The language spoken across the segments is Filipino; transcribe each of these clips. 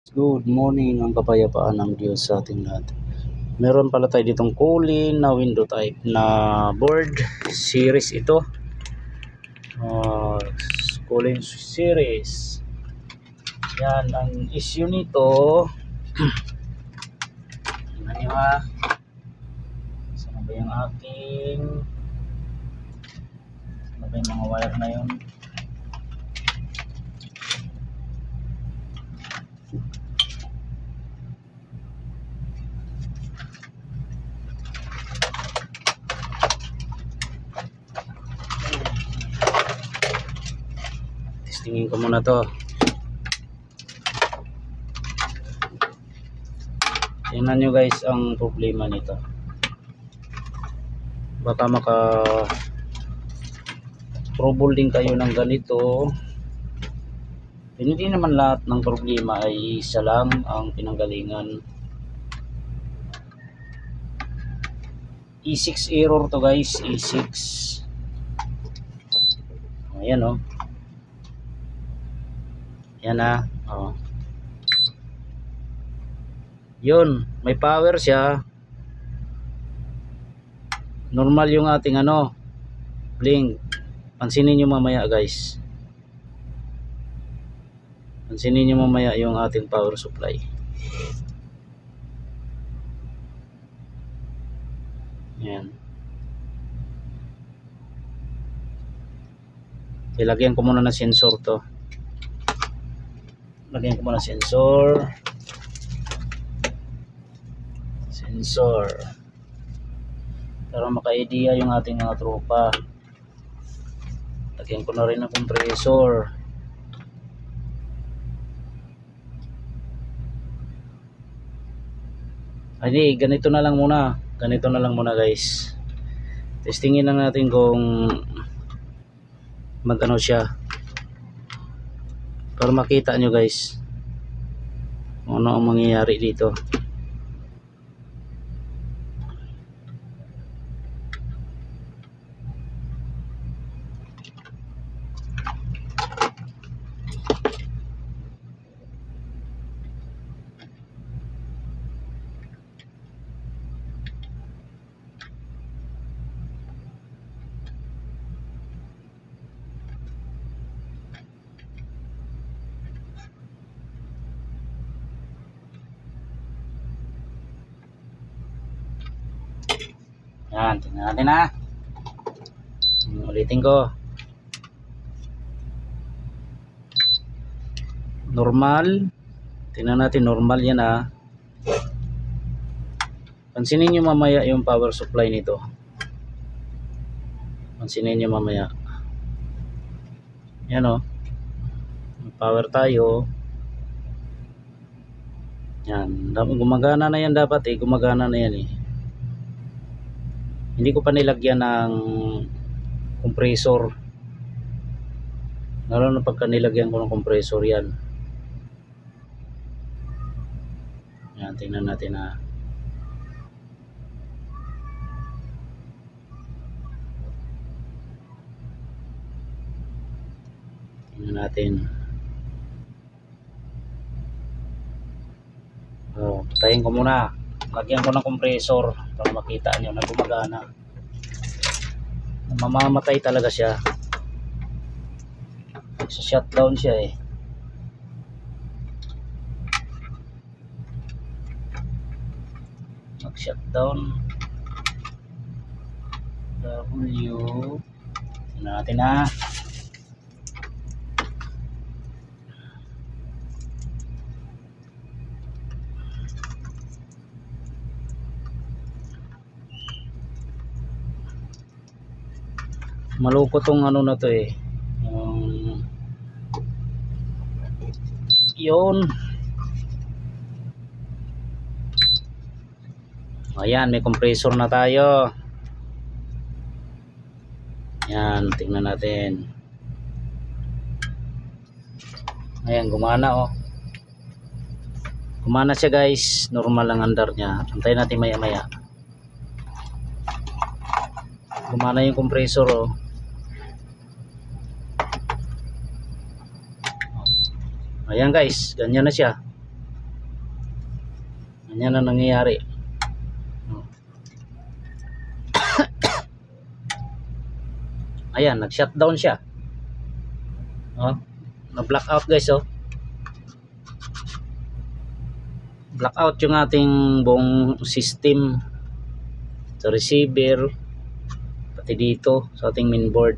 Good morning ang kapayapaan ng Diyos sa ating lahat. Meron pala tayo ditong Colin na window type na board series ito. Colin series. Yan ang issue nito. Tingnan nyo ha. Saan ba yung aking mga wire na yun? Testingin ko muna to. Tingnan nyo guys ang problema nito. Baka trouble din kayo ng ganito. Hindi naman lahat ng problema ay isa lang ang pinanggalingan. E6 error to guys, E6. Ayan o. Yan na. Yun, may power siya. Normal yung ating blink. Pansinin nyo mamaya guys. Pansinin nyo mamaya yung ating power supply. Yan. Ilagyan ko muna ng sensor to. Lagyan ko muna sensor. Para maka-idea yung ating mga tropa. Lagyan ko na rin ng compressor. Ay, ganito na lang muna. Ganito na lang muna guys. Testingin lang natin kung magano siya. Para makita nyo guys kung ano ang mangyayari dito. Yan, tingnan natin ha. Ulitin ko. Normal. Tingnan natin, normal yan ha. Pansinin nyo mamaya yung power supply nito. Pansinin nyo mamaya. Yan o. Power tayo. Yan. Gumagana na yan dapat eh. Gumagana na yan eh. Hindi ko pa nilagyan ng compressor. Lalo na pagka nilagyan ko ng compressor yan. Yan, tingnan natin ha. Tingnan natin. Patayin ko muna. Lagyan ko ng compressor para makita nyo na gumagana. Mamamatay talaga siya. Nagsa-shutdown siya eh. Nag-shutdown. W. Tingnan natin ha. Maloko tong na to eh. Yun. Ayan, may compressor na tayo. Yan, tingnan natin. Ayan, gumana oh. Gumana siya guys. Normal lang andar niya. Antayin natin maya maya. Gumana yung compressor oh. Ayan guys, ganyan na siya. Ganyan na nangyayari. Ayan, nag-shutdown siya. Na-blackout guys, blackout yung ating buong system sa receiver, pati dito sa ating mainboard.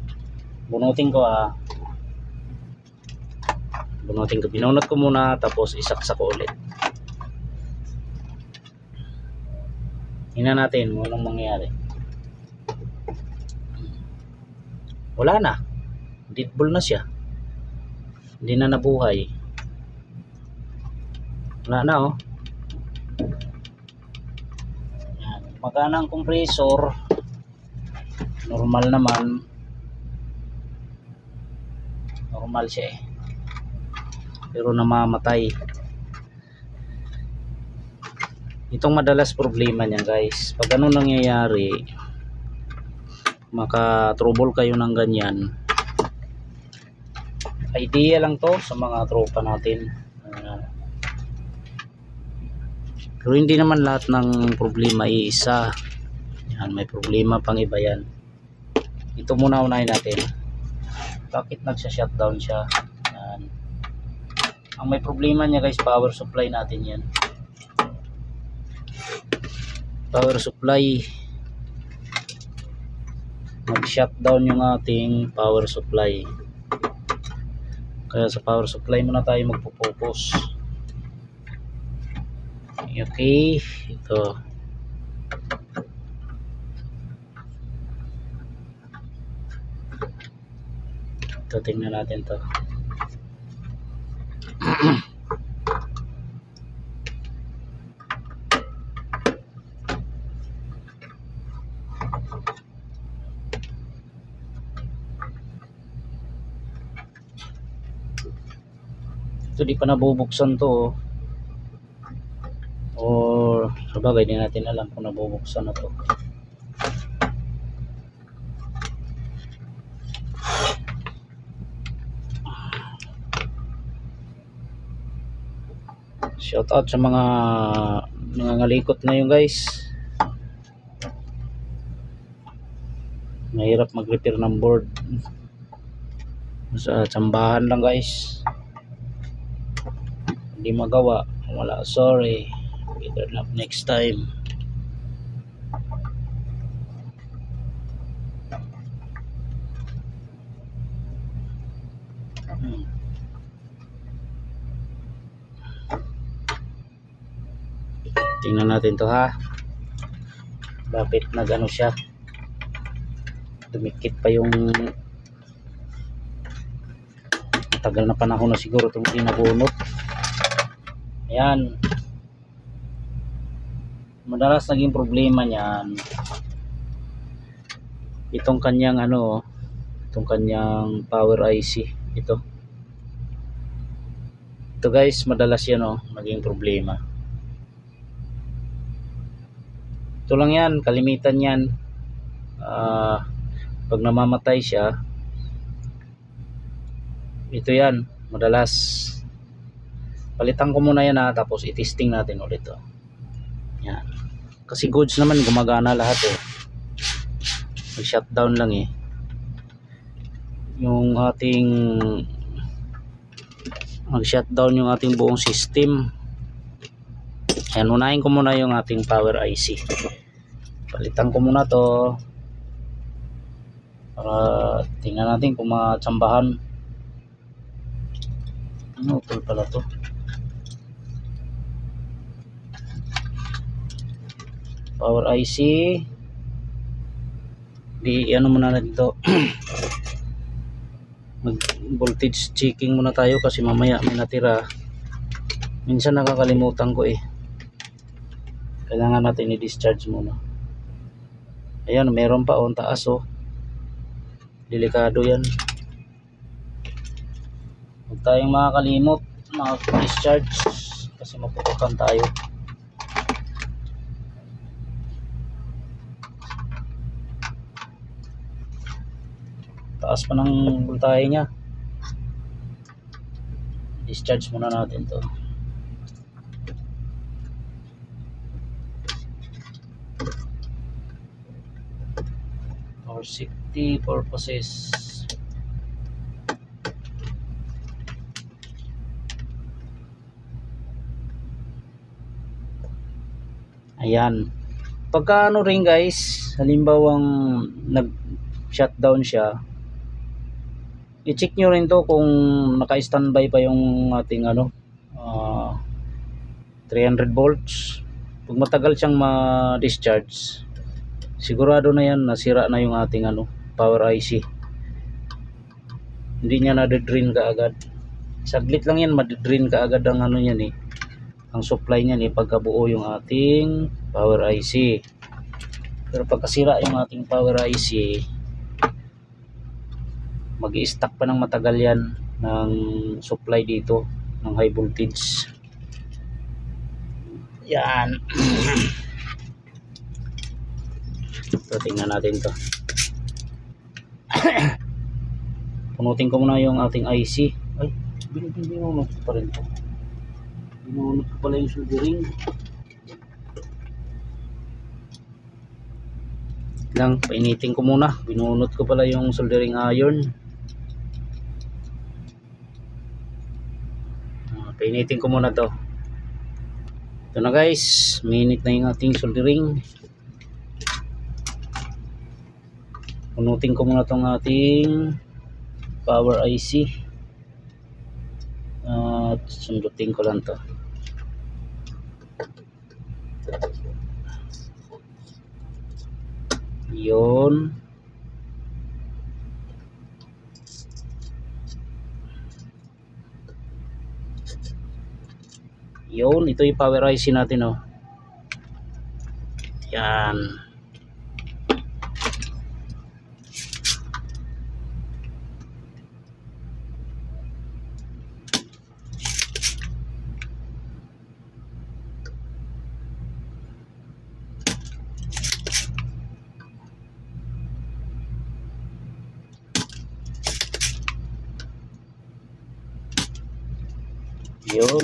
Bunutin ko binunot ko muna, tapos isaksak ko ulit. Tingnan natin kung anong mangyayari. Wala na, dead ball na siya, hindi na nabuhay. Wala na Yan. Magana ang compressor, normal naman, normal siya pero namamatay. Itong madalas problema niya guys, pag ano nangyayari, maka-trouble kayo ng ganyan. Idea lang to sa mga tropa natin. Pero hindi naman lahat ng problema iisa. Yan, may problema pang iba yan. Ito muna unahin natin. Bakit nagsha-shutdown siya? Yan. Ang may problema niya guys, power supply natin yan. Power supply. Nag-shutdown yung ating power supply. Kaya sa power supply muna tayo magpo-focus. Okay, ito. Ito, tingnan natin to. Ito, di pa nabubuksan to. Or sabagay, di natin alam kung nabubuksan na to. Shout out sa mga nangangalikot ngayon guys. Mahirap mag-repair ng board sa tsambahan lang guys. Hindi magawa, wala, sorry, better not next time. Tingnan natin to bakit nagano siya, dumikit pa yung tagal na panahon na siguro itong pinabunot. Ayan, madalas naging problema niyan itong kanyang itong kanyang power IC. Ito guys, madalas yan naging problema. Ito lang yan, kalimitan yan. Pag namamatay siya, ito yan, madalas. Palitan ko muna yan tapos i-testing natin ulit yan. Kasi goods naman, gumagana lahat mag-shutdown lang yung ating mag-shutdown yung ating buong system. Ayan, unahin ko muna yung ating power IC. Palitan ko muna to para tingnan natin kung matsambahan. Utol pala to. Power IC, di muna natin to. Mag voltage checking muna tayo kasi mamaya may natira. Minsan nakakalimutan ko kailangan natin i-discharge muna. Ayan, meron pa taas delikado yan. Huwag tayong makakalimot mag-discharge kasi mapupukan tayo. Taas pa ng voltahe niya. Discharge muna natin to. for safety purposes. Ayan. Pagka ano rin guys, halimbawang nag-shutdown siya, i-check nyo rin to kung naka-standby pa yung ating 300 volts. Pag matagal siyang ma-discharge, sigurado na yan nasira na yung ating power IC. Hindi niya na-drain kaagad. Saglit lang yan, ma-drain kaagad ang yan ang supply niyan pagkabuo yung ating power IC. Pero pagkasira yung ating power IC, mag-i-stack pa ng matagal yan ng supply dito ng high voltage. Yan. So, tingnan natin to. Punutin ko muna yung ating IC. Ay, binunod ko pa rin to. Binunod ko pala yung soldering. Lang, painitin ko muna. Binunod ko pala yung soldering iron. Painitin ko muna to. Ito na guys, minute na yung ating soldering. Punutin ko muna tong ating power IC. At sundutin ko lang to. Yun. Yun, ito yung power IC natin Yan. Yun.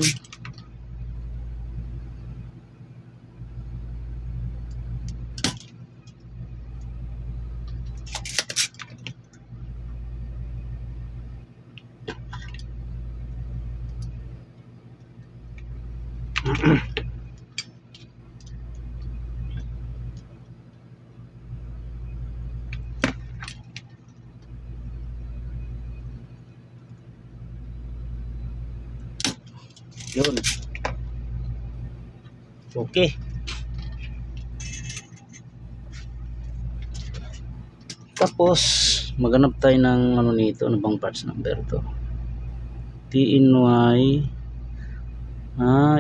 Yun. Okay. Tapos maghanap tayo ng nito, ano bang parts number to? TNY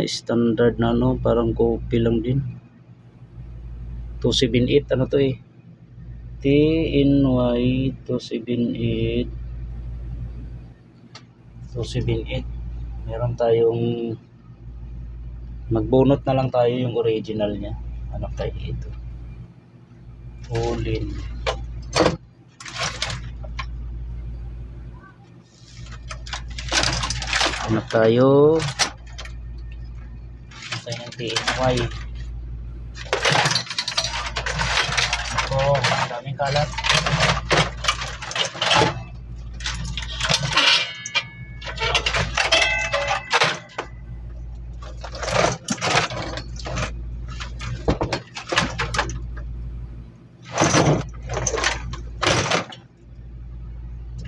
standard na parang copy lang din. 278 ano to TNY 278 meron tayong magbunot na lang tayo yung original nya. Ano tayo ito? Ulin. Ano tayo? Ano tayo ng TNY? Ako, daming kalat.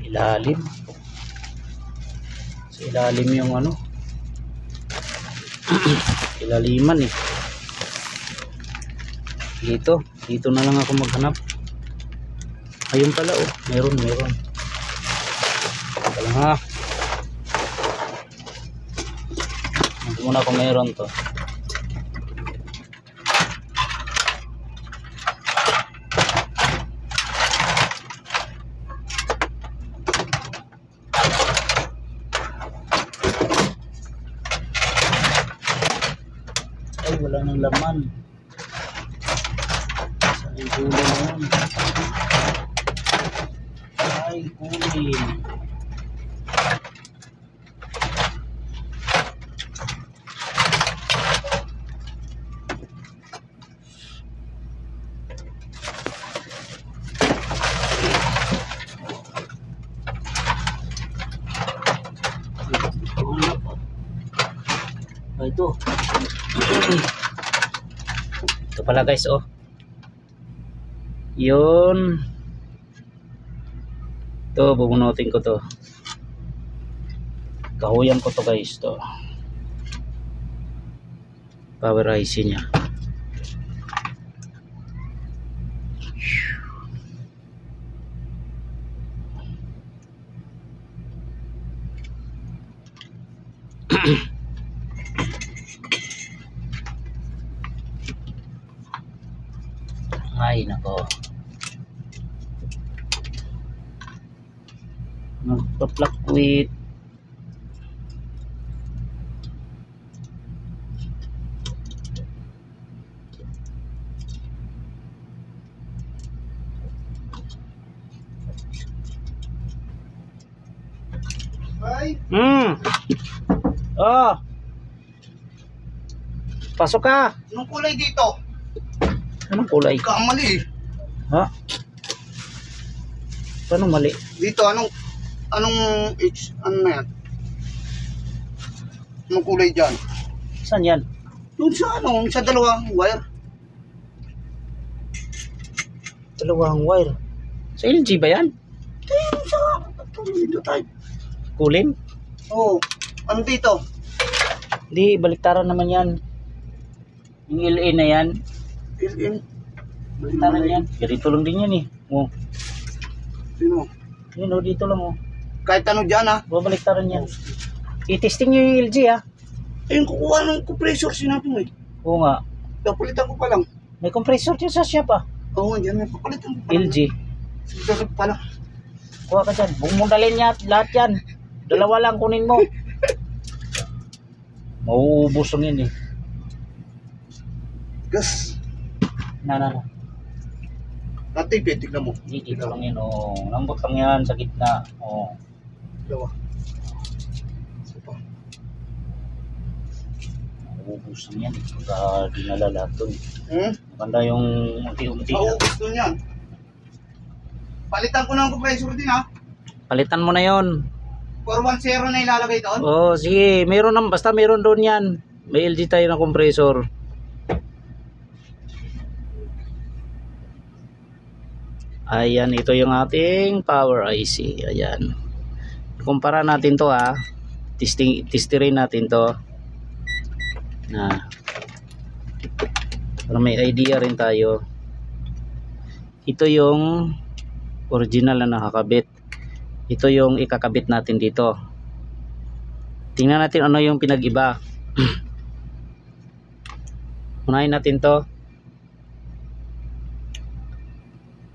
Ilalim. Sa ilalim yung ilaliman dito na lang ako maghanap. Ayun pala meron pala ha. Hindi muna ako meron to. Wala nang laman sa ulo na yan. Ay kulin. Ito. Ito pala guys, oh. Yun. Ito, bubunutin ko to. Kahuyan ko to guys, to. Power IC niya. Ay nako, nagpa-fluctuate. Ay, Oh, pasok ka. anong kulay dito? Anong kulay? Kamali. Ha? Paano mali? Dito, anong H, ano na yan? Anong kulay dyan? Saan yan? Doon sa dalawang wire. Dalawang wire. Sa LG ba yan? Ayun sa, dito tayo. Kulin? Oo, ano dito? Di, baliktaran naman yan. Yung LA na yan, LM. baliktaran yan. Ganito lang din yan eh. Oh, Sino? yun oh, dito lang oh. Kahit ano dyan ha. Baliktaran yan. I-testing nyo yung LG ah. Ayun, kukuha ng compressor, sinabi mo eh. Oo nga. Papalitan ko pa lang. May compressor dyan sa shop ah. Oo nga dyan, papalitan ko pa lang. LG. Susunod pa lang. Kuha ka dyan. Huwag mong dalhin niya lahat yan. Dalawa lang kunin mo. Mauubos lang yan eh. Gas. Na. Natin, tignan mo. Dito lang yan oh. Lambot lang yan sa gitna. Oh. Dalawa. Isa pa. Mauubos lang yan eh. Pagka dinala lahat dun. Maganda yung unti-unti. Maubos doon yan. Palitan ko ng compressor din ha. Palitan mo na yon. 410 na ilalagay doon. Oh, sige. Meron naman. Basta meron doon yan. May LG tayo na compressor. Ayan. Ito yung ating power IC. Ayan. Kumpara natin to ha. Testirin natin to. Na. Para may idea rin tayo. Ito yung original na nakakabit. Ito yung ikakabit natin dito. Tingnan natin ano yung pinag-iba. Unahin natin to.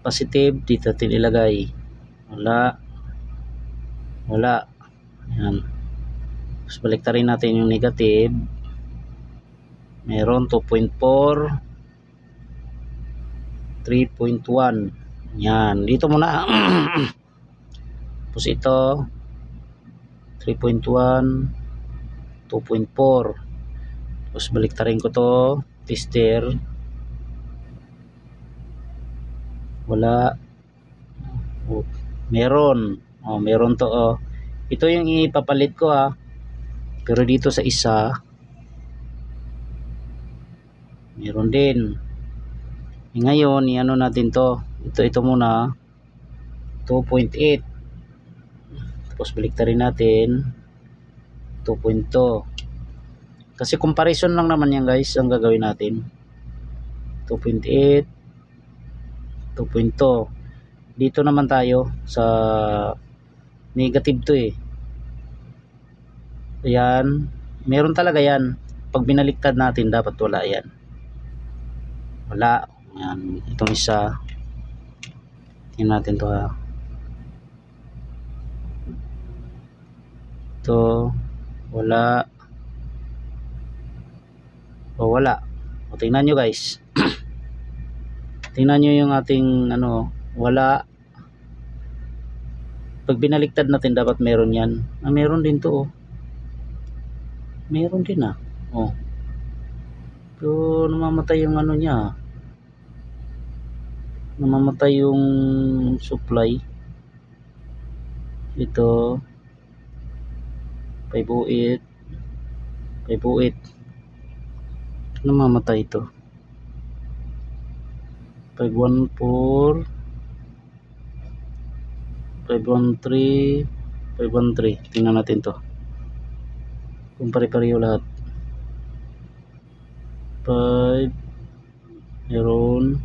Positive, dito natin ilagay. Wala. Ayan. Tapos baliktarin natin yung negative. Meron 2.4, 3.1. Yan. Dito muna. Tapos ito 3.1, 2.4. Tapos baliktarin ko to, tester. Wala. Oh, meron. Oh, meron to oh. Ito yung ipapalit ko ha. Pero dito sa isa meron din. Ngayon, i-ano natin to. Ito muna 2.8. Tapos baliktarin natin 2.2. Kasi comparison lang naman yan guys ang gagawin natin. 2.8, 2.2. Dito naman tayo sa negative to eh. Ayan. Meron talaga yan. Pag binaliktad natin dapat wala yan. Wala. Ayan. Itong isa. Tingnan natin to ha. Ito, wala. O wala. O tingnan nyo guys. Tingnan nyo yung ating ano, wala. Pag binaliktad natin dapat meron yan. Ah, meron din to oh. Meron din ah. Oh. So namamatay yung ano niya. Namamatay yung supply. Ito 508 Namamatay ito. 514, 513, 513. Tingnan natin to. Kung pare-pareho lahat. 5, meron.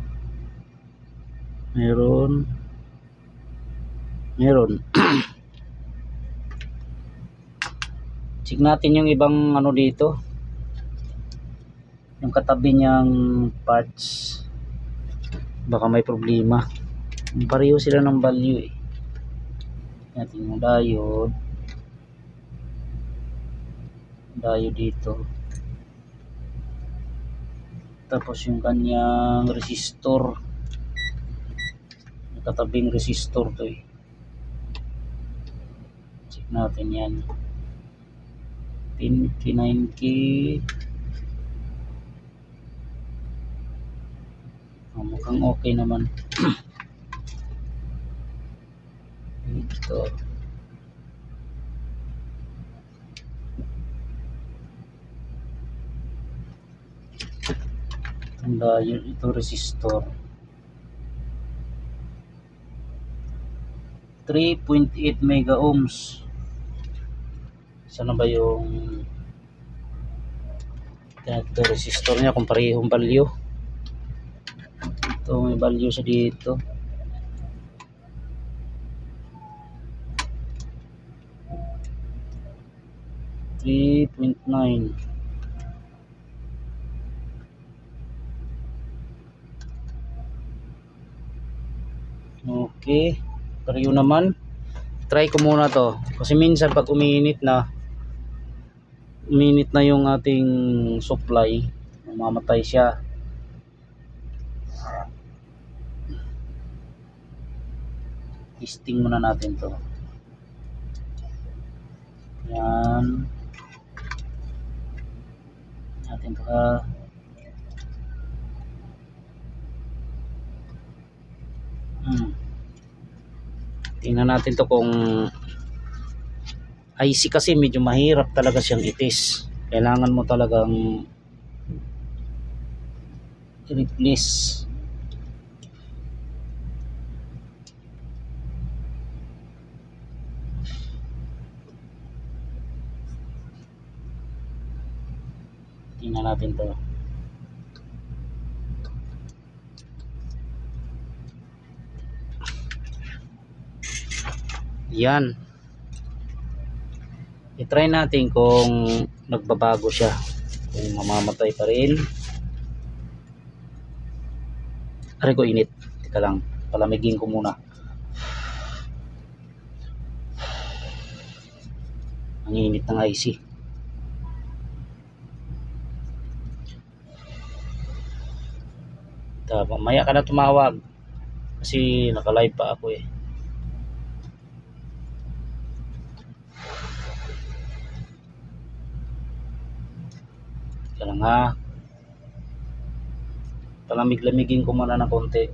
Check natin yung ibang ano dito. Yung katabi niyang parts. Baka may problema. Pareho sila ng value eh. Natin yung diode dito, tapos yung kanyang resistor, nakatabing resistor to eh. Check natin yan. 9K. Mukhang okay naman. Ito ito resistor 3.8 mega ohms. Sana ba yung ito resistor niya kung parehong value? Ito may value sa dito. .9. Okay, pareho naman. Try ko muna to kasi minsan pag uminit na yung ating supply, mamamatay siya. Testing muna natin to. Yan natin to ha. Tingnan natin to kung IC kasi medyo mahirap talaga siyang itis. Kailangan mo talagang i-replace. Tingnan natin to. Yan. I-try natin kung nagbabago siya. Kung mamamatay pa rin. Aray ko init. Teka lang. Palamigin ko muna. Ang init ng IC. Mamaya ka na tumawag. Kasi naka-live pa ako eh. Kaya lang ha. Palamig-lamigin ko muna ng konti.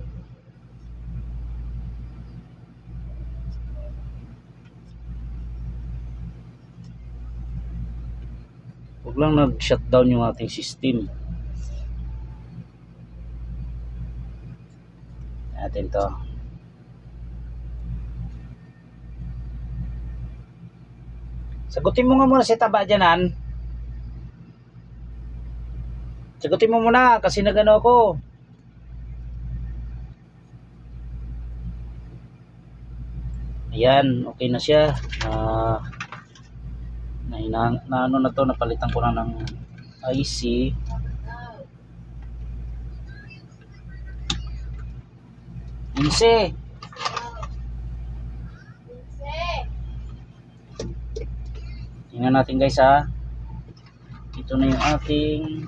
Huwag lang nag-shutdown yung ating system. Natin to. Sagutin mo nga muna si Taba dyanan. Sagutin mo muna kasi nagano ako. Ayan, okay na siya. Na ano na to, napalitan ko na ng IC. Inse. Tingnan natin guys ha. Ito na yung ating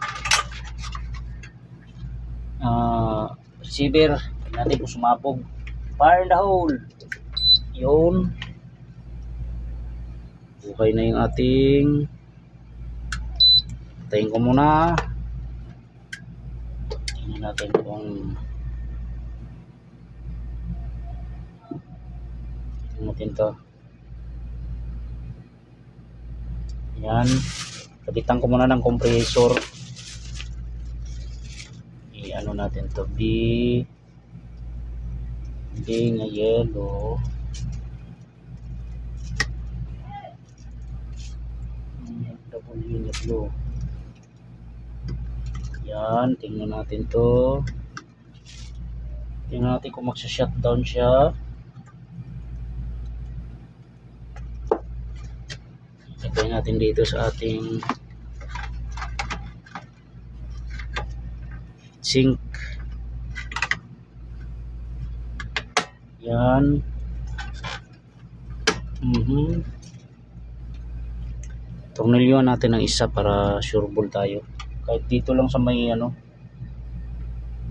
receiver. Tingnan natin kung sumabog. Fire in the hole. Yun. Okay na yung ating. Tayin ko muna. Tingnan natin kung natin to. Yan. Kabitan ko muna ng compressor. ano natin to, B nga yellow, W na blue. Yan, tingnan natin to. Tingnan natin kung magsha-shutdown siya. Lagay natin dito sa ating sink. Yan. Tornilyo natin ng isa para sure ball tayo. Kahit dito lang sa may ano,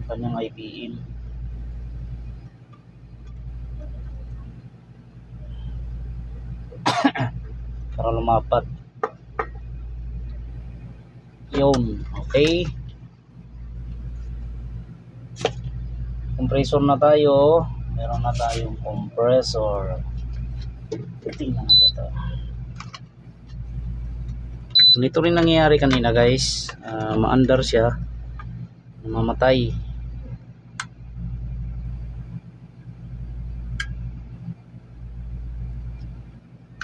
kanyang IPM. Para lumapat. Yun, okay. Compressor na tayo. Meron na tayong compressor. Tingnan natin ito. Ganito rin nangyayari kanina guys. Maandar siya. Namamatay.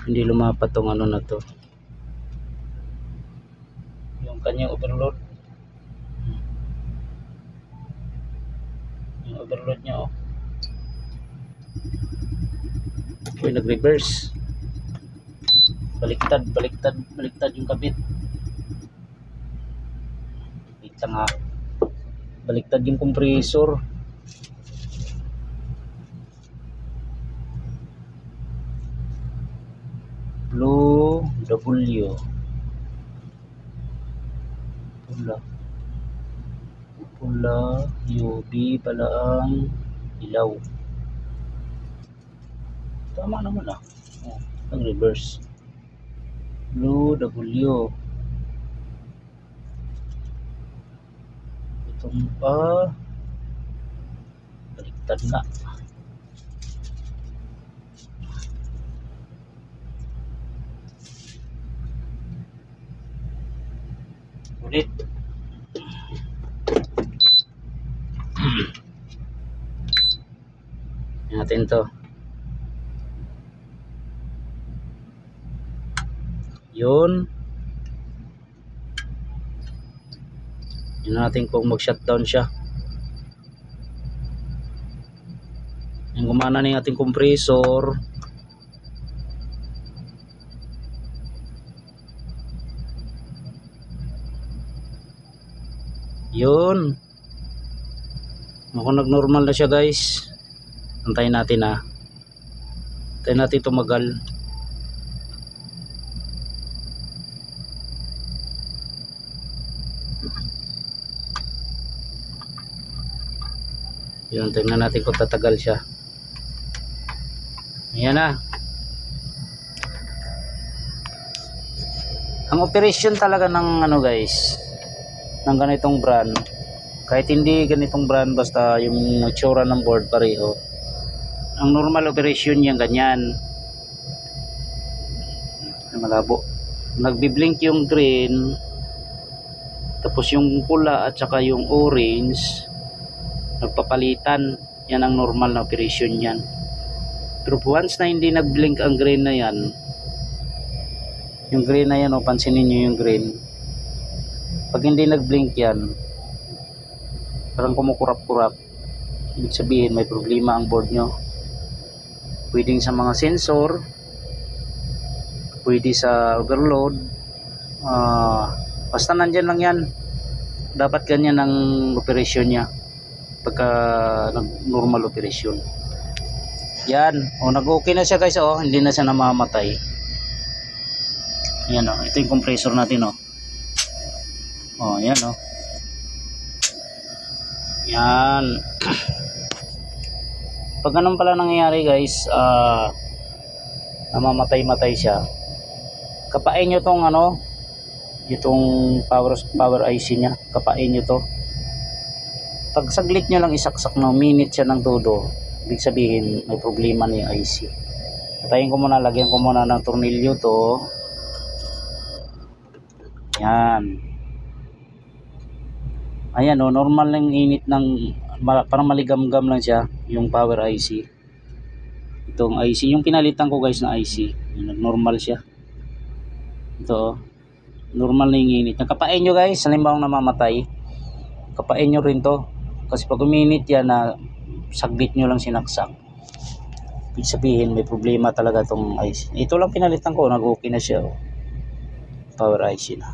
Hindi lumapat tong ano na to. Yung kanyang overload. Yung overload niya, oh. Uy, nag-reverse. Baliktad yung kabit. Wait lang ha. Baliktad yung compressor. Blue W. Pula UV pala ang ilaw. Tama naman ah. Oh, ang reverse. Blue W. Itong pa baliktad na. Ulit. Natin to. Yun. Yun natin kung mag-shutdown siya. Yung gumana na yung ating compressor. Yun. Mukhang nag-normal na siya guys. Antayin natin ha. Antayin natin tumagal. Yun, tingnan natin kung tatagal siya. Ayan na. Ang operation talaga ng ano guys, ng ganitong brand, kahit hindi ganitong brand, basta yung itsura ng board pareho, ang normal operation niya ganyan. Malabo. Nagbi-blink yung green, tapos yung pula at saka yung orange nagpapalitan. Yan ang normal na operation yan. Pero once na hindi nag-blink ang green na yan, yung green na yan, o pansinin nyo yung green, pag hindi nag-blink yan, parang kumukurap-kurap, ibig sabihin may problema ang board nyo. Pwedeng sa mga sensor, pwede sa overload, basta nandyan lang yan. Dapat ganyan ang operasyon nya pagka normal operasyon. Yan, nag-okay na siya guys, hindi na siya namamatay. Yan ito yung compressor natin yan yan. Pag ganun pala nangyayari guys, namamatay-matay siya, kapain nyo tong itong power IC nya, kapain nyo to. Pag saglit nyo lang isaksak na minute siya ng todo, ibig sabihin may problema na yung IC. Patayin ko muna, lagyan ko muna ng tornilyo to. Yan. Ayan o, normal lang init ng parang maligam-gam lang siya yung power IC. Itong IC, yung pinalitan ko guys na IC, normal siya. Ito o, normal na yung init. Nakapain nyo guys, halimbawa namamatay, kapain nyo rin to. Kasi pag uminit yan na saglit nyo lang sinaksak, ibig sabihin may problema talaga itong IC. Ito lang pinalitan ko, nag-okay na siya o. Power IC na.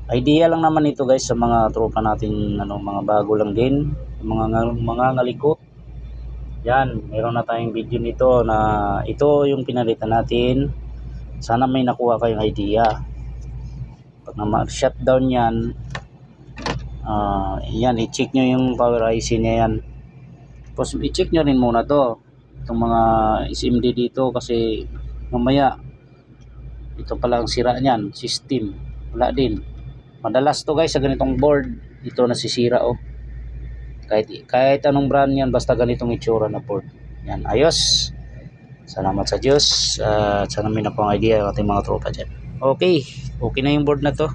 Idea lang naman ito guys sa mga tropa natin, mga bago lang din, mga ngaliko. Yan, meron na tayong video nito na ito yung pinalitan natin. Sana may nakuha kayong idea. Pag na mag-shutdown yan, yan, i-check nyo yung power IC niya yan. Tapos i-check nyo rin muna to, itong mga SMD dito, kasi mamaya ito pala ang sira niyan, system, wala din. Madalas to guys sa ganitong board, ito nasisira oh. Kahit anong brand yan, basta ganitong itsura na board. Yan, ayos. Salamat sa Diyos. Sana may nakuha idea yung ating mga tropa dyan. Okay na yung board na to.